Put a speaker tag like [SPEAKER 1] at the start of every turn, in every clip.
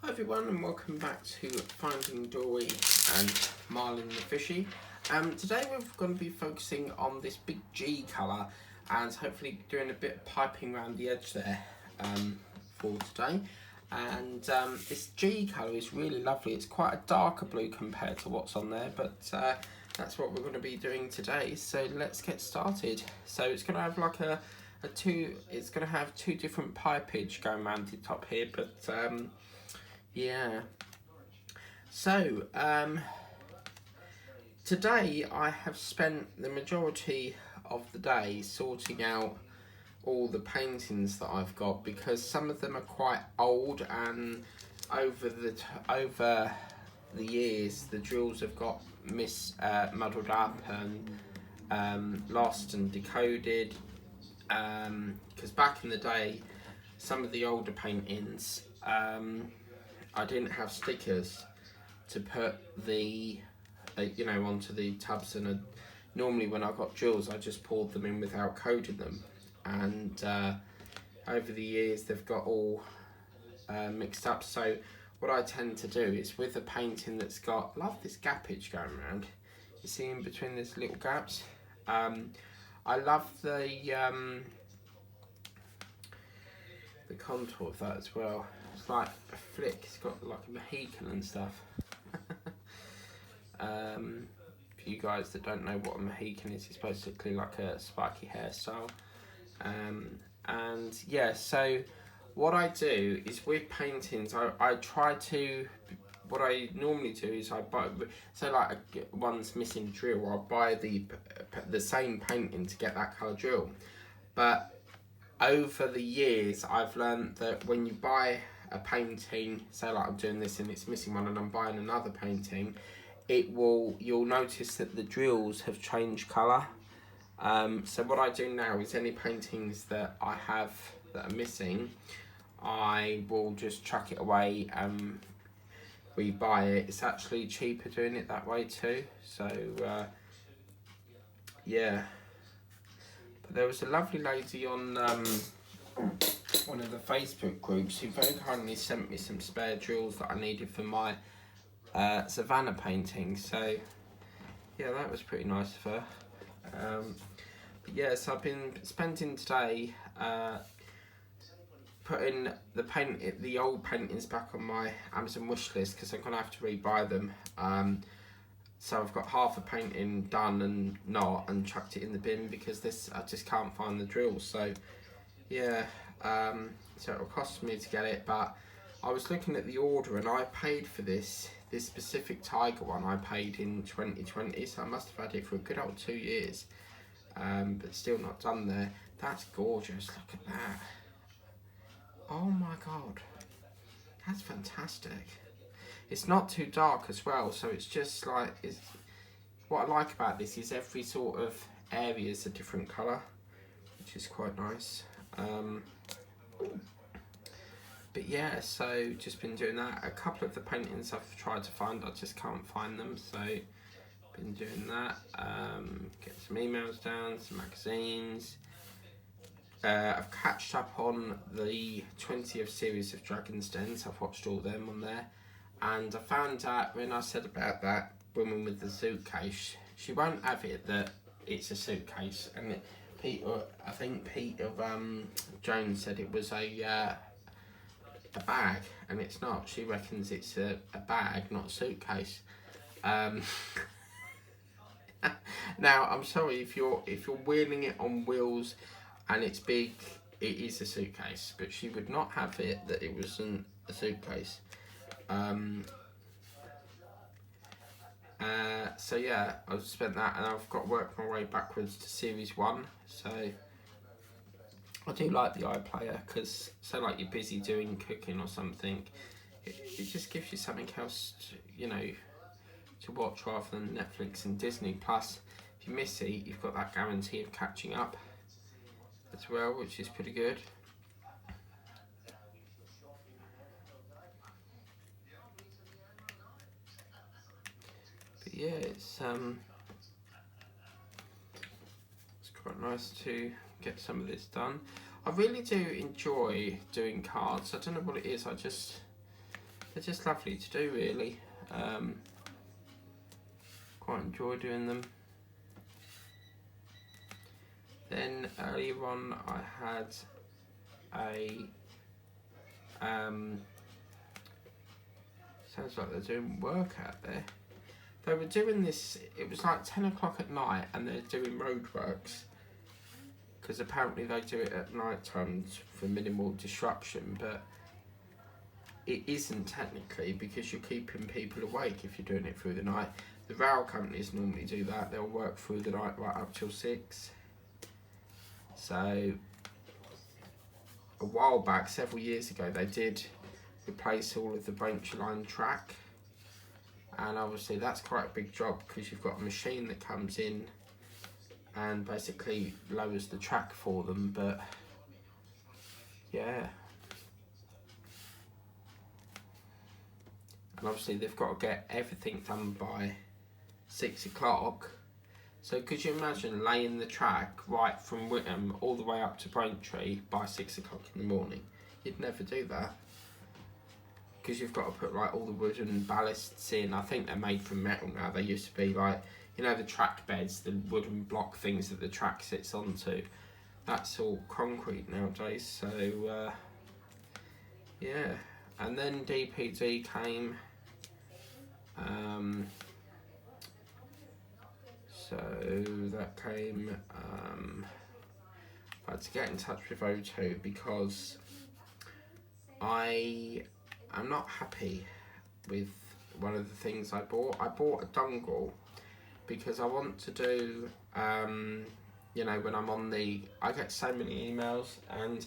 [SPEAKER 1] Hi everyone and welcome back to Finding Dory and Marlin the Fishy. Today we're going to be focusing on this big G colour and hopefully doing a bit of piping around the edge there for today. And this G colour is really lovely. It's quite a darker blue compared to what's on there, but that's what we're going to be doing today. So let's get started. So it's going to have like it's going to have two different pipage going around the top here, but yeah. So today I have spent the majority of the day sorting out all the paintings that I've got, because some of them are quite old and over the years the drills have got muddled up and lost and decoded, because back in the day some of the older paintings I didn't have stickers to put the onto the tubs, and normally when I got drills I just poured them in without coding them, and over the years they've got all mixed up. So what I tend to do is, with a painting that's got, love this gappage going around, you see in between these little gaps, I love the contour of that as well. It's like a flick, it's got like a Mohican and stuff. For you guys that don't know what a Mohican is, it's basically like a spiky hairstyle. And yeah, so what I do is with paintings, I try to, what I normally do is I buy, so like one's missing drill, I'll buy the same painting to get that colour drill. But over the years I've learned that when you buy a painting, say like I'm doing this and it's missing one and I'm buying another painting, you'll notice that the drills have changed colour. So what I do now is any paintings that I have that are missing, I will just chuck it away and rebuy it. It's actually cheaper doing it that way too. So yeah. But there was a lovely lady on one of the Facebook groups who very kindly sent me some spare drills that I needed for my Savannah painting. So yeah, that was pretty nice of her. But yeah, so I've been spending today putting the old paintings back on my Amazon wish list, because I'm gonna have to rebuy them. So I've got half a painting done and chucked it in the bin because I just can't find the drill. So yeah, so it'll cost me to get it, but I was looking at the order and I paid for this specific tiger one. I paid in 2020, so I must have had it for a good old 2 years, but still not done there. That's gorgeous. Look at that. Oh my god, that's fantastic. It's not too dark as well, so it's just like, what I like about this is every sort of area is a different colour, which is quite nice. But yeah, so just been doing that. A couple of the paintings I've tried to find, I just can't find them, so been doing that. Get some emails down, some magazines. I've catched up on the 20th series of Dragon's Dens. I've watched all them on there, and I found out when I said about that woman with the suitcase, she won't have it that it's a suitcase, and I think Peter Jones said it was a bag, and it's not. She reckons it's a bag, not a suitcase. Now I'm sorry if you're wheeling it on wheels and it's big, it is a suitcase, but she would not have it that it wasn't a suitcase. So yeah, I've spent that, and I've got to work my way backwards to series 1. So I do like the iPlayer, because say like you're busy doing cooking or something, it just gives you something else to watch rather than Netflix and Disney. Plus, if you miss it, you've got that guarantee of catching up as well, which is pretty good. But yeah, it's quite nice to get some of this done. I really do enjoy doing cards. I don't know what it is, I just they're just lovely to do, really. Quite enjoy doing them. Then earlier on I had a sounds like they're doing work out there. They were doing this, it was like 10 o'clock at night, and they're doing roadworks, because apparently they do it at night times for minimal disruption, but it isn't technically, because you're keeping people awake if you're doing it through the night. The rail companies normally do that, they'll work through the night right up till 6. So a while back, several years ago, they did replace all of the Braintree line track, and obviously that's quite a big job, because you've got a machine that comes in and basically lowers the track for them. But yeah, and obviously they've got to get everything done by 6 o'clock. So could you imagine laying the track right from Whittam all the way up to Braintree by 6 o'clock in the morning? You'd never do that, because you've got to put like all the wooden ballasts in. I think they're made from metal now. They used to be like, you know, the track beds, the wooden block things that the track sits onto. That's all concrete nowadays. So yeah, and then DPD came. So that came. I had to get in touch with O2 because I am not happy with one of the things I bought. I bought a dongle because I want to do, you know, when I'm on I get so many emails, and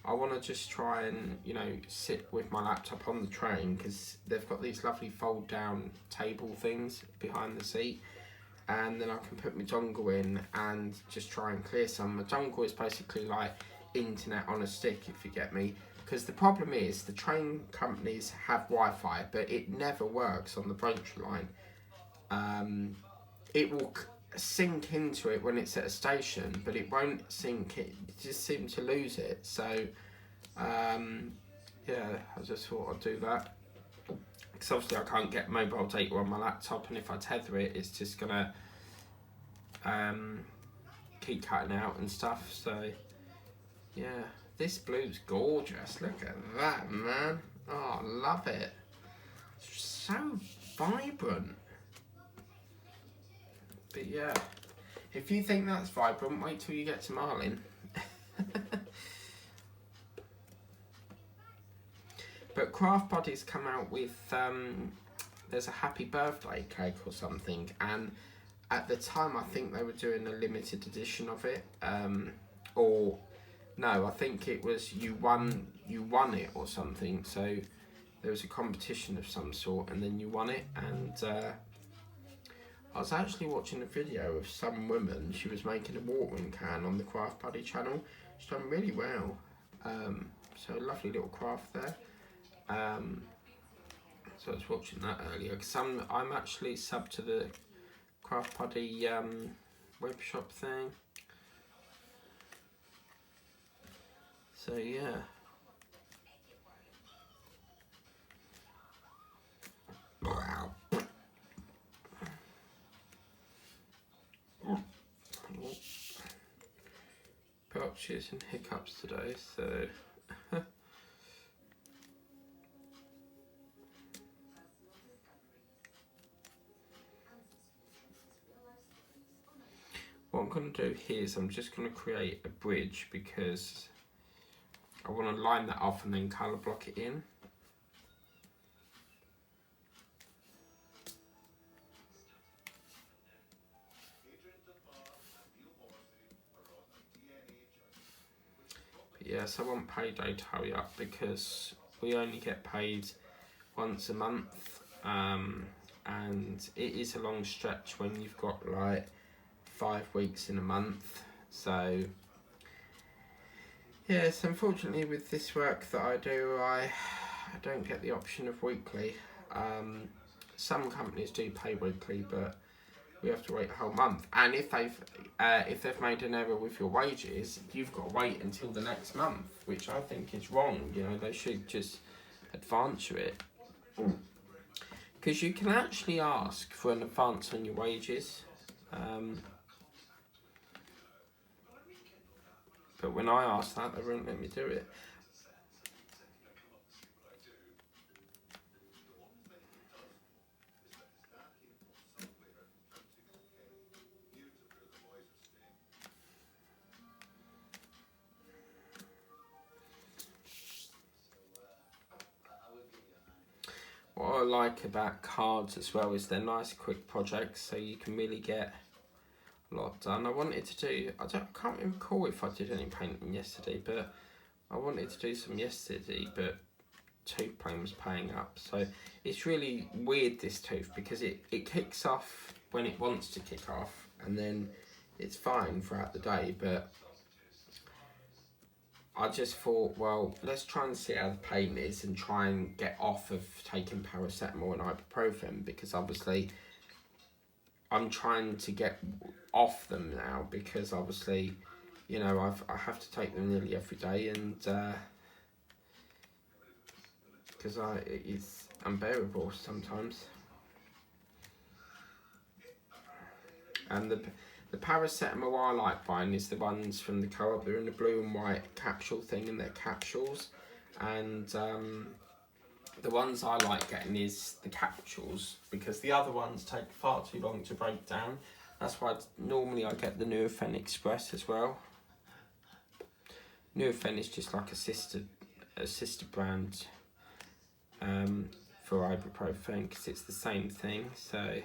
[SPEAKER 1] I want to just try and, you know, sit with my laptop on the train, because they've got these lovely fold down table things behind the seat, and then I can put my dongle in and just try and clear some. My dongle is basically like internet on a stick, if you get me. Because the problem is, the train companies have Wi-Fi, but it never works on the Braintree line. It will sink into it when it's at a station, but it won't sync. It just seems to lose it. So, yeah, I just thought I'd do that. Because obviously I can't get mobile data on my laptop, and if I tether it, it's just gonna keep cutting out and stuff. So, yeah. This blue's gorgeous. Look at that, man. Oh, I love it. It's so vibrant. But yeah, if you think that's vibrant, wait till you get to Marlin. But Craft Buddies come out with, there's a happy birthday cake or something, and at the time I think they were doing a limited edition of it, or no, I think it was you won it or something. So there was a competition of some sort, and then you won it. And I was actually watching a video of some woman. She was making a watering can on the Craft Buddy channel. She's done really well. So a lovely little craft there. So I was watching that earlier, because I'm actually subbed to the Craft Buddy web shop thing. So yeah. Wow. Belches and hiccups today, so what I'm going to do here is I'm just going to create a bridge, because I want to line that off and then colour block it in. But yes, I want payday to hurry up, because we only get paid once a month, and it is a long stretch when you've got like 5 weeks in a month. So yes, unfortunately with this work that I do, I don't get the option of weekly. Some companies do pay weekly, but we have to wait a whole month. And if they've made an error with your wages, you've got to wait until the next month, which I think is wrong. You know, they should just advance you it. Because you can actually ask for an advance on your wages. But when I asked that, they wouldn't let me do it. What I like about cards as well is they're nice quick projects, so you can really get a lot done. I wanted to do, I can't recall if I did any painting yesterday, but I wanted to do some yesterday, but tooth plane was paying up. So it's really weird, this tooth, because it kicks off when it wants to kick off, and then it's fine throughout the day, but I just thought, well, let's try and see how the pain is and try and get off of taking paracetamol and ibuprofen, because obviously I'm trying to get off them now, because obviously, you know, I have to take them nearly every day, and because it's unbearable sometimes. And the paracetamol I like buying is the ones from the co-op. They're in the blue and white capsule thing, and they're capsules. And the ones I like getting is the capsules, because the other ones take far too long to break down. That's why normally I get the Nurofen Express as well. Nurofen is just like a sister brand for ibuprofen, because it's the same thing. So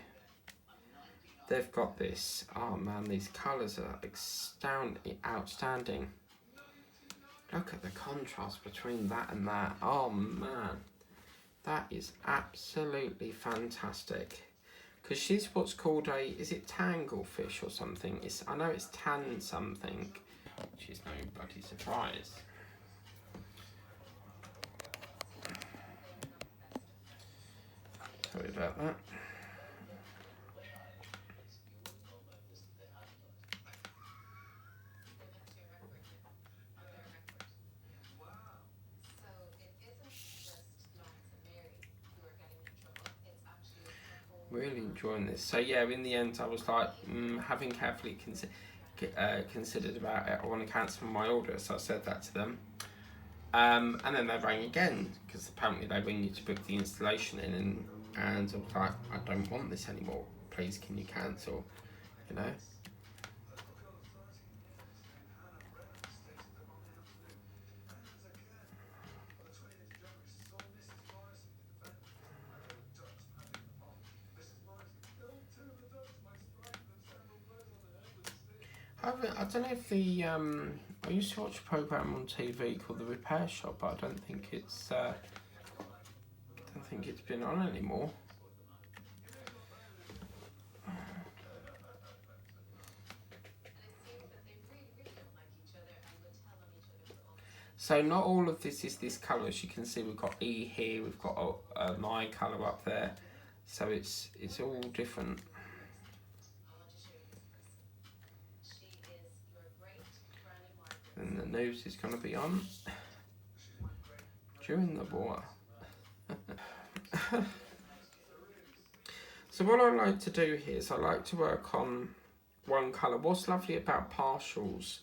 [SPEAKER 1] they've got this. Oh man, these colours are outstanding. Look at the contrast between that and that. Oh man, that is absolutely fantastic. Because she's what's called is it tanglefish or something? I know it's tan something. She's no bloody surprise. Sorry about that. Really enjoying this. So yeah, in the end, I was like, having carefully considered about it, I want to cancel my order. So I said that to them, and then they rang again, because apparently they ring you to book the installation in, and I was like, I don't want this anymore. Please, can you cancel? You know. I don't know if I used to watch a program on TV called The Repair Shop, but I don't think it's been on anymore. So not all of this is this colour. As you can see, we've got E here, we've got an eye colour up there, so it's all different. And the nose is going to be on during the war. So what I like to do here is I like to work on one colour. What's lovely about partials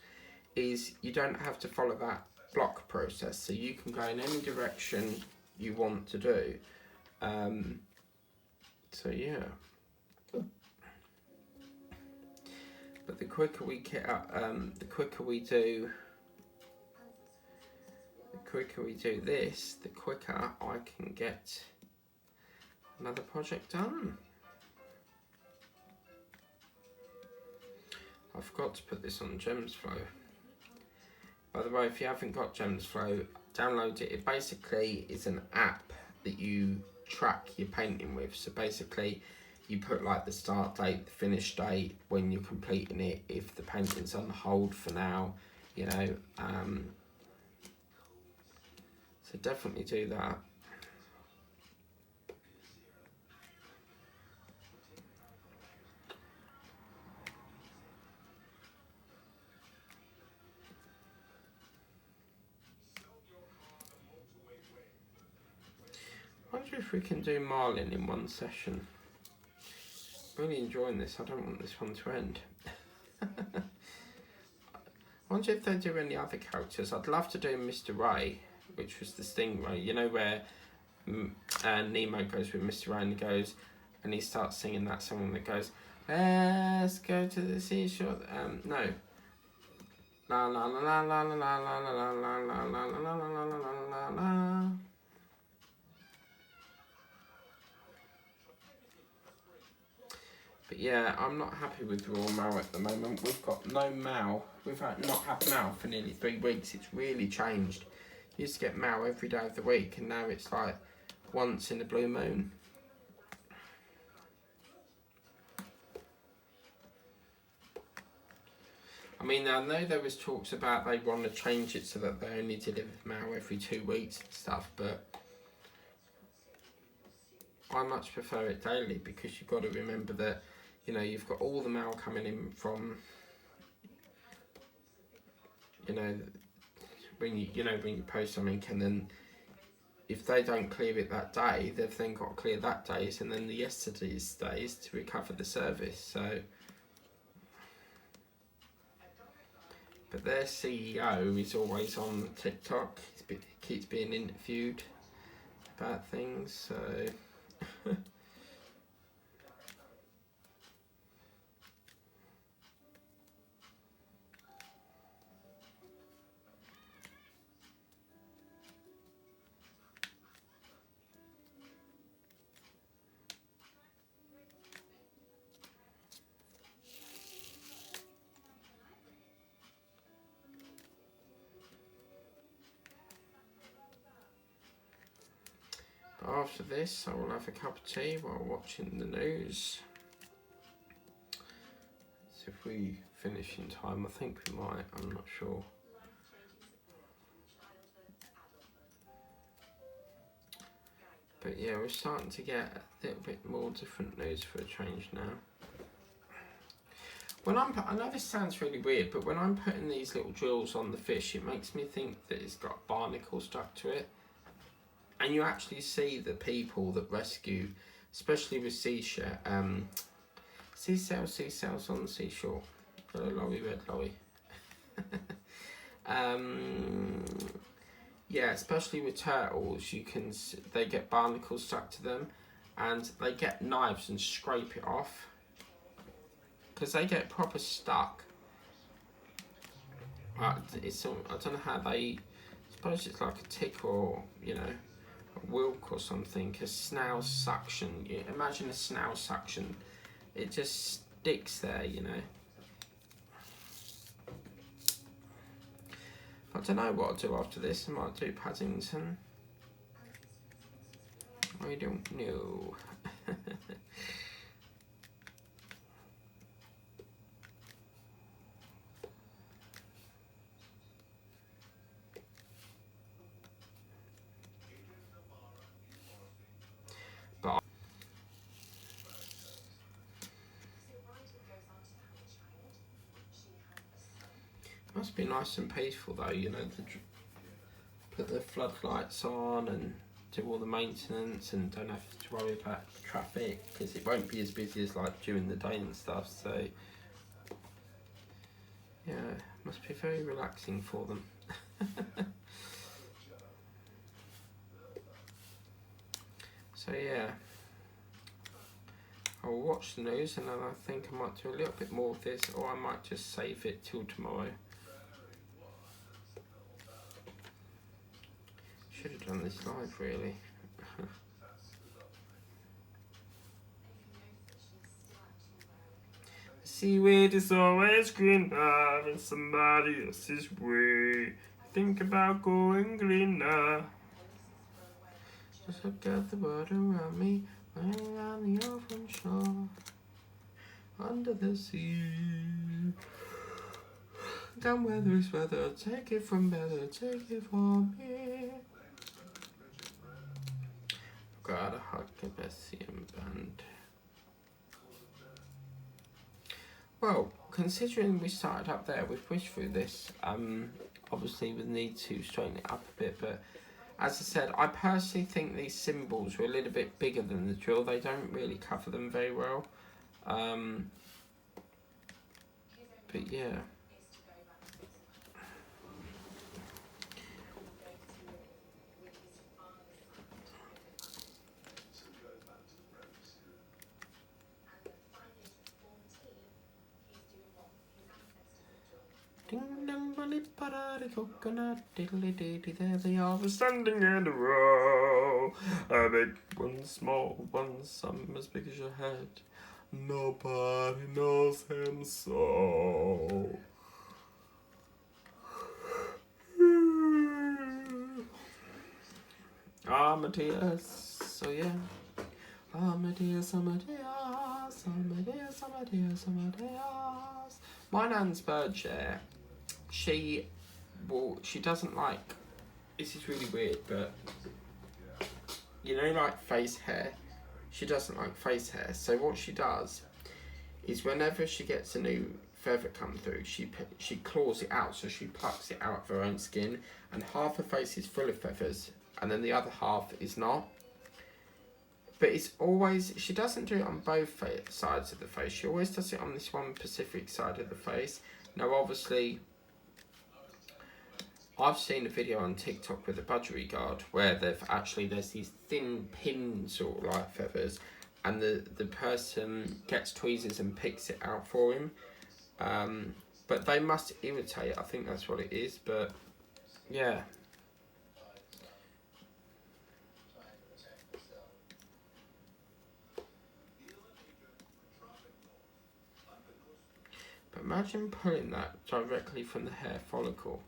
[SPEAKER 1] is you don't have to follow that block process, so you can go in any direction you want to do. So yeah. But the quicker we get the quicker we do this, the quicker I can get another project done. I forgot to put this on GemsFlow. By the way, if you haven't got GemsFlow, download it. It basically is an app that you track your painting with. So basically, you put like the start date, the finish date, when you're completing it, if the painting's on hold for now, you know. So definitely do that. I wonder if we can do marlin in one session. Really enjoying this. I don't want this one to end. I wonder if they do any other characters. I'd love to do Mr. Ray, which was the Stingray. You know where Nemo goes with Mr. Ray and he goes and he starts singing that song that goes, let's go to the seashore. No. La la la la la la la la la la la la la la la la. But yeah, I'm not happy with raw Mal at the moment. We've got no Mal. We've not had Mal for nearly 3 weeks. It's really changed. Used to get Mal every day of the week, and now it's like once in a blue moon. I mean, I know there was talks about they want to change it so that they only deliver Mal every 2 weeks and stuff, but I much prefer it daily because you've got to remember that, you know, you've got all the Mal coming in from, you know, when you post something, and then if they don't clear it that day, they've then got to clear that days and then the yesterday's days to recover the service. So, but their CEO is always on TikTok. He keeps being interviewed about things. So. After this, I will have a cup of tea while watching the news. So if we finish in time, I think we might, I'm not sure. But yeah, we're starting to get a little bit more different news for a change now. When I know this sounds really weird, but when I'm putting these little drills on the fish, it makes me think that it's got a barnacle stuck to it. And you actually see the people that rescue, especially with seashells on the seashore. Hello, lolly, red lolly. Yeah, especially with turtles, they get barnacles stuck to them, and they get knives and scrape it off because they get proper stuck. I don't know how they. I suppose it's like a tick or, you know, a wilk or something. A snail suction. Imagine a snail suction. It just sticks there, you know. I don't know what I'll do after this. I might do Paddington. I don't know. But it must be nice and peaceful though, you know, put the floodlights on and do all the maintenance and don't have to worry about traffic because it won't be as busy as like during the day and stuff. So yeah, must be very relaxing for them. So yeah, I'll watch the news and then I think I might do a little bit more of this, or I might just save it till tomorrow. Should have done this live really. Seaweed is always greener in somebody else's way. Think about going greener. Just look at the water around me, laying on the open shore, under the sea. Down weather is weather, take it from better, take it from me. Gotta hug the Bessian band. Well, considering we started up there, we've pushed through this. Obviously we need to straighten it up a bit, but as I said, I personally think these symbols were a little bit bigger than the drill. They don't really cover them very well. But yeah. Ding dong, bully, party, coconut, diddly diddly, there they are, standing in a row. A big one, small one, some as big as your head. Nobody knows him so. Amadeus, so yeah. Amadeus, Amadeus, Amadeus, Amadeus, Amadeus. My nan's bird share. She doesn't like, this is really weird, but you know, like face hair, she doesn't like face hair. So what she does is whenever she gets a new feather come through, she claws it out, so she plucks it out of her own skin, and half her face is full of feathers and then the other half is not. But it's always, she doesn't do it on both sides of the face, she always does it on this one specific side of the face. Now obviously I've seen a video on TikTok with a budgerigar where there's these thin pin sort of like feathers, and the person gets tweezers and picks it out for him. But they must irritate, I think that's what it is, but yeah. But imagine pulling that directly from the hair follicle.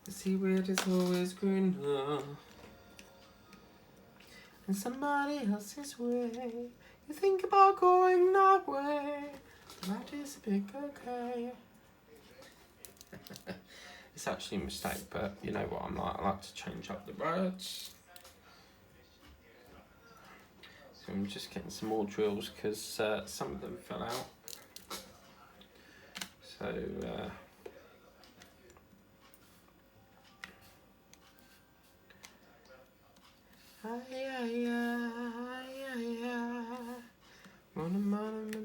[SPEAKER 1] The seaweed is always greener in somebody else's way. You think about going that way, that is a big okay. It's actually a mistake, but you know what I'm like, I like to change up the words. So I'm just getting some more drills because some of them fell out. So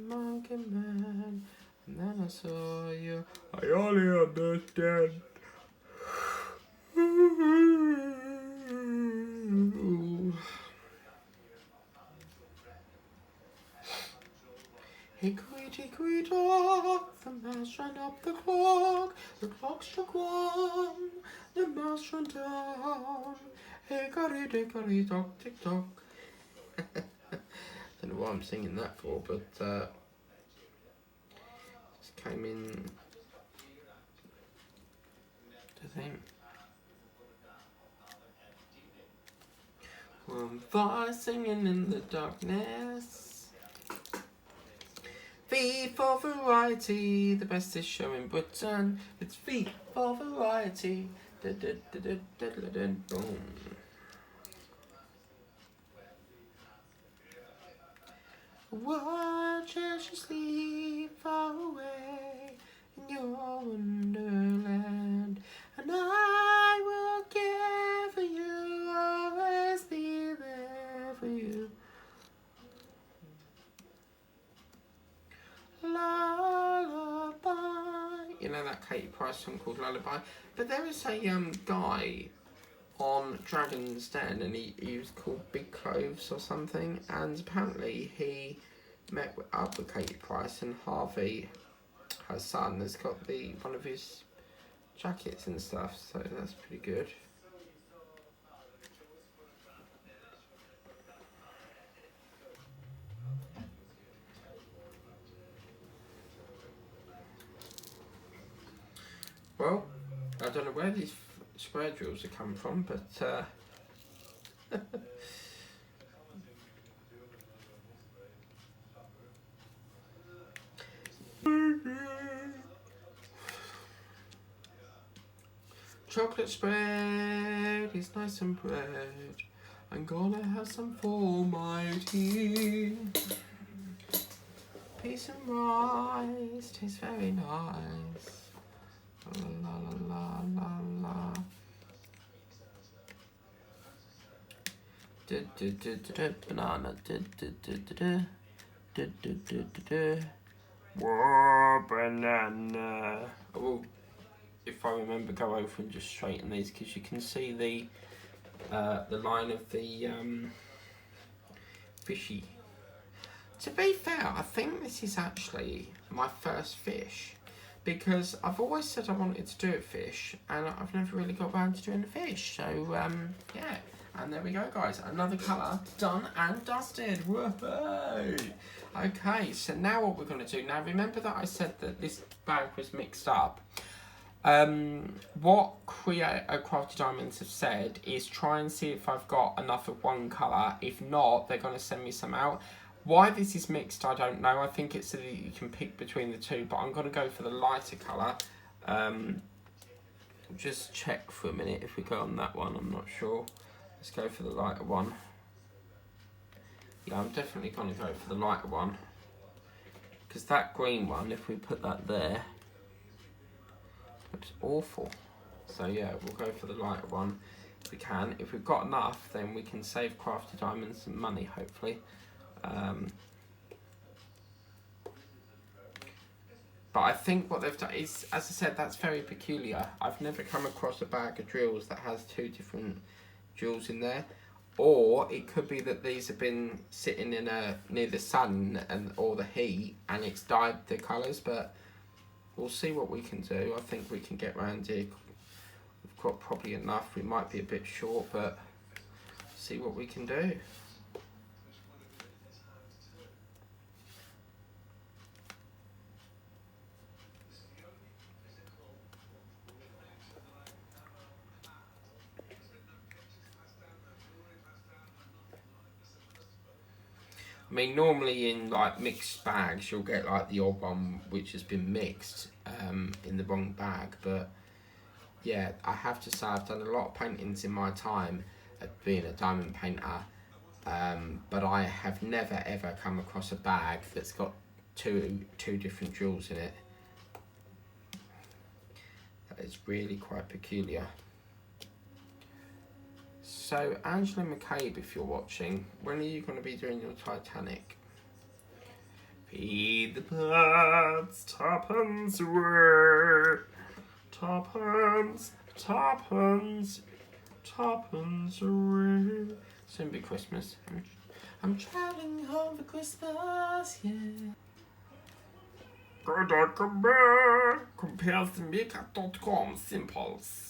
[SPEAKER 1] monkey man, and then I saw you. I only understand. Hickory dock, the mouse ran up the clock struck one, the mouse ran down. Hickory dickory dock, tick tock. Don't know why I'm singing that for, but just came in to think. One voice singing in the darkness. V for variety, the best is show in Britain. It's V for variety. Boom. Watch as you sleep far away in your wonderland, and I will care for you, always be there for you. Lullaby. You know that Katie Price song called Lullaby? But there is a guy on Dragon's Den, and he was called Big Cloves or something, and apparently he met up with Katie Price, and Harvey, her son, has got one of his jackets and stuff, so that's pretty good. Well, I don't know where these square drills are coming from, but chocolate spread is nice and bread. I'm gonna have some for my tea. Peas and rice tastes very nice. La la la la la. Banana. Whoa, banana. I will, if I remember, go over and just straighten these because you can see the line of the fishy. To be fair, I think this is actually my first fish because I've always said I wanted to do a fish and I've never really got around to doing a fish. So yeah, and there we go, guys. Another colour done and dusted. Whoa! Okay, so now what we're going to do, now remember that I said that this bag was mixed up. What Crafty Diamonds have said is try and see if I've got enough of one colour. If not, they're going to send me some out. Why this is mixed, I don't know. I think it's so that you can pick between the two, but I'm going to go for the lighter colour. Just check for a minute if we go on that one, I'm not sure. Let's go for the lighter one. Yeah, I'm definitely going to go for the lighter one. Because that green one, if we put that there, looks awful. So yeah, we'll go for the lighter one if we can. If we've got enough, then we can save Crafty Diamonds some money, hopefully. But I think what they've done is, as I said, that's very peculiar. I've never come across a bag of drills that has two different drills in there. Or it could be that these have been sitting in near the sun or the heat and it's dyed the colours, but we'll see what we can do. I think we can get around here. We've got probably enough. We might be a bit short, but see what we can do. I mean, normally in like mixed bags, you'll get like the odd one which has been mixed in the wrong bag. But yeah, I have to say I've done a lot of paintings in my time at being a diamond painter, but I have never ever come across a bag that's got two different drills in it. That is really quite peculiar. So, Angela McCabe, if you're watching, when are you going to be doing your Titanic? Feed the birds, tuppence away. Tuppence, tuppence, tuppence away. Soon be Christmas. I'm travelling home for Christmas, yeah. Comparesmakeup.com, simples.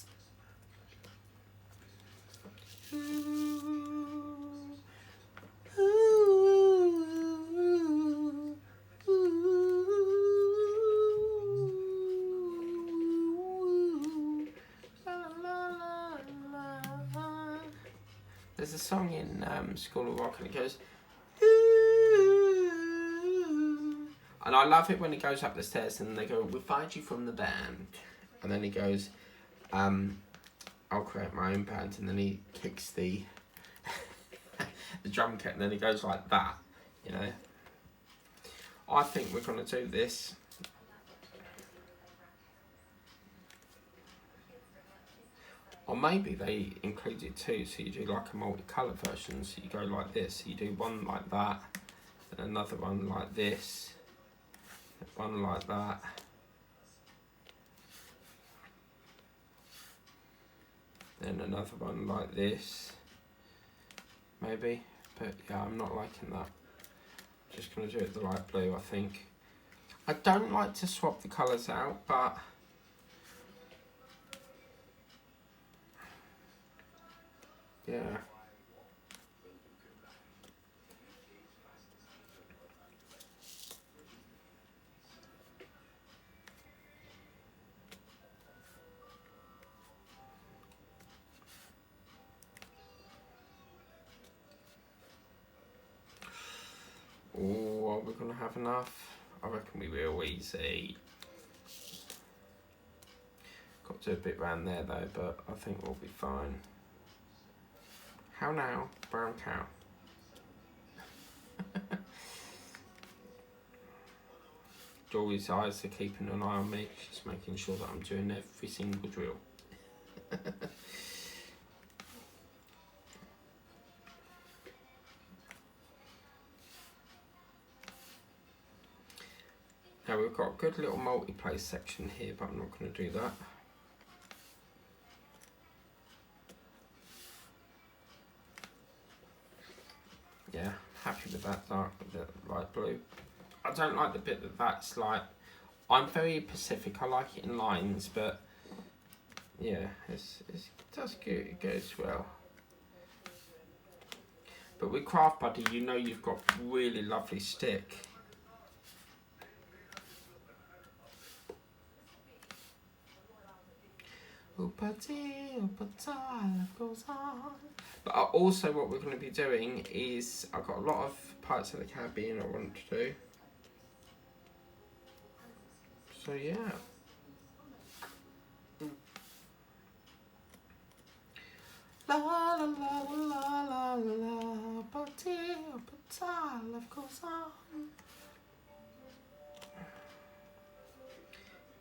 [SPEAKER 1] There's a song in School of Rock and it goes, and I love it when it goes up the stairs and they go, "We'll find you from the band," and then he goes, "I'll create my own band," and then he kicks the the drum kit and then he goes like that, you know. I think we're going to do this. Or maybe they include it too, so you do like a multicolour version, so you go like this, so you do one like that, then another one like this, one like that, then another one like this, maybe, but yeah, I'm not liking that. Just going to do it the light blue, I think. I don't like to swap the colours out, but yeah. Oh, are we going to have enough? I reckon we will easy. Got do a bit round there though, but I think we'll be fine. How now, brown cow? Jory's eyes are keeping an eye on me. She's making sure that I'm doing every single drill. Now we've got a good little multi-place section here, but I'm not going to do that. Yeah, happy with that dark, with the light blue. I don't like the bit that's like, I'm very Pacific, I like it in lines, but yeah, it does good, it goes well. But with Craft Buddy, you know you've got really lovely stick. But also what we're going to be doing is, I've got a lot of Pirates of the Caribbean I want to do. So yeah. La la la la la la, but life goes on.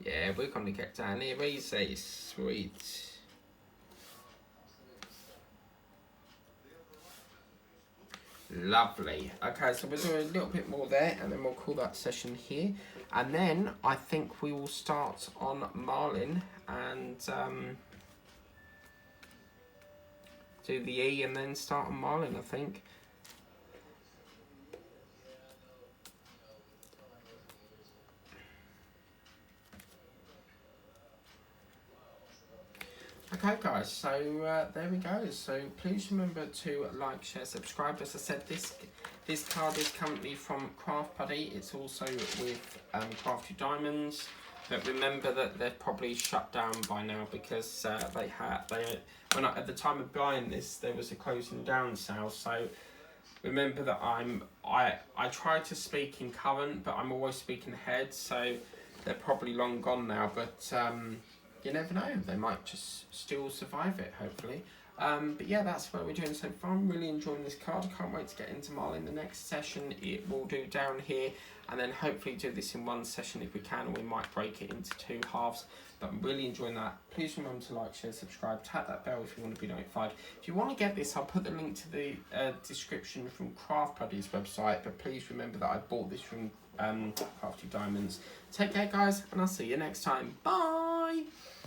[SPEAKER 1] Yeah, we're gonna get down here easy, sweet. Lovely. Okay, so we'll do a little bit more there, and then we'll call that session here. And then I think we will start on Marlin and do the E and then start on Marlin, I think. Okay guys, so there we go. So please remember to like, share, subscribe. As I said, this card is currently from Craft Buddy. It's also with Crafty Diamonds. But remember that they're probably shut down by now because at the time of buying this, there was a closing down sale. So remember that I try to speak in current, but I'm always speaking ahead. So they're probably long gone now. But you never know, they might just still survive it, hopefully. But yeah, that's what we're doing so far. I'm really enjoying this card. I can't wait to get into Marlin. The next session it will do down here, and then hopefully do this in one session if we can, or we might break it into 2 halves. But I'm really enjoying that. Please remember to like, share, subscribe, tap that bell if you want to be notified. If you want to get this, I'll put the link to the description from Craft Buddy's website, but please remember that I bought this from Crafty Diamonds. Take care guys, and I'll see you next time. Bye!